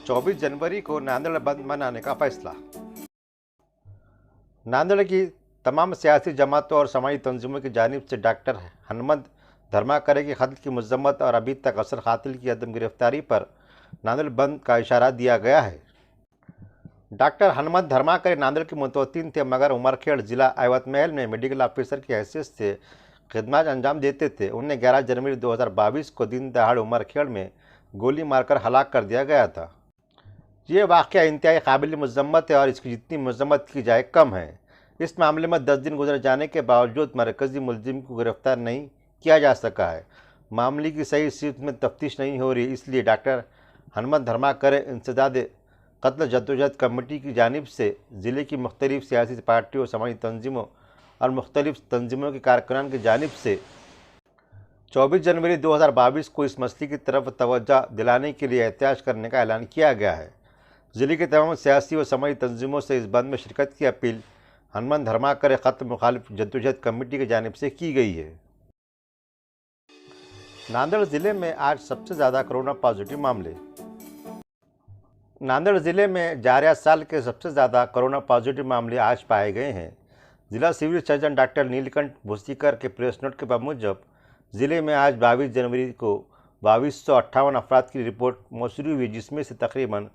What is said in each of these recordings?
24 जनवरी को नांदेड़ बंद मनाने का फैसला। नांदेड़ की तमाम सियासी जमातों और समाजी तंजीमों की जानिब से डॉक्टर हनुमंत धर्माकरे के कत्ल की मजम्मत और अभी तक असर कातिल की अदम गिरफ्तारी पर नांदेड़ बंद का इशारा दिया गया है। डॉक्टर हनुमंत धर्माकरे नांदेड़ के मुतवत्तिन थे, मगर उमरखेड़ जिला एवत महल में मेडिकल ऑफिसर की हैसियत से खिदमत अंजाम देते थे। उन्हें 11 जनवरी 2022 को दिन दहाड़ उमरखेड़ में गोली मारकर हलाक कर दिया गया था। ये वाक़या इंतहाई काबिल मजम्मत है और इसकी जितनी मजम्मत की जाए कम है। इस मामले में 10 दिन गुजर जाने के बावजूद मरकजी मुलजिम को गिरफ्तार नहीं किया जा सका है। मामले की सही सिर्फ में तफ्तीश नहीं हो रही, इसलिए डॉक्टर हनुमंत धर्माकरे इंसदाद कत्ल जद्दोजहद कमेटी की जानिब से ज़िले की मुख्तलिफ सियासी पार्टियों, समाजी तंजीमों और मुख्तलिफ तंजीमों के कारकुनान की जानिब से 24 जनवरी 2022 को इस मसले की तरफ तवज्जो दिलाने के लिए एहतियात करने का ऐलान किया गया है। ज़िले के तमाम सियासी व समाजी तंजीमों से इस बंद में शिरकत की अपील हनुमंत धर्माकरे कत्ल मुखालिफ जद्दोजहद कमेटी की जानिब से की गई है। नांदेड़ ज़िले में आज सबसे ज़्यादा कोरोना पॉजिटिव मामले। नांदेड़ ज़िले में जारिया साल के सबसे ज़्यादा कोरोना पॉजिटिव मामले आज पाए गए हैं। जिला सिविल सर्जन डॉक्टर नीलकंठ भूसीकर के प्रेस नोट के मुजब ज़िले में आज 22 जनवरी को 2258 अफराद की रिपोर्ट मौसूल हुई, जिसमें से तकरीबन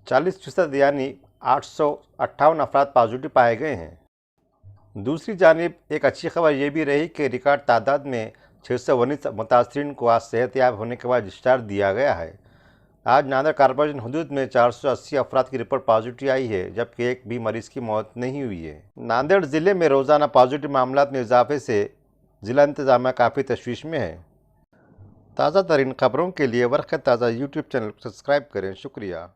40% यानी 858 अफराद पॉजिटिव पाए गए हैं। दूसरी जानिब एक अच्छी खबर ये भी रही कि रिकॉर्ड तादाद में 619 मुतासरीन को आज सेहतयाब होने के बाद डिस्चार्ज दिया गया है। आज नांदेड़ कॉर्पोरेशन हदूद में 480 अफराद की रिपोर्ट पॉजिटिव आई है, जबकि एक भी मरीज़ की मौत नहीं हुई है। नांदेड़ ज़िले में रोज़ाना पॉजिटिव मामलात में इजाफे से ज़िला इंतज़ामिया काफ़ी तशवीश में है। ताज़ा तरीन खबरों के लिए वर्क़ ताज़ा यूट्यूब चैनल को सब्सक्राइब करें। शुक्रिया।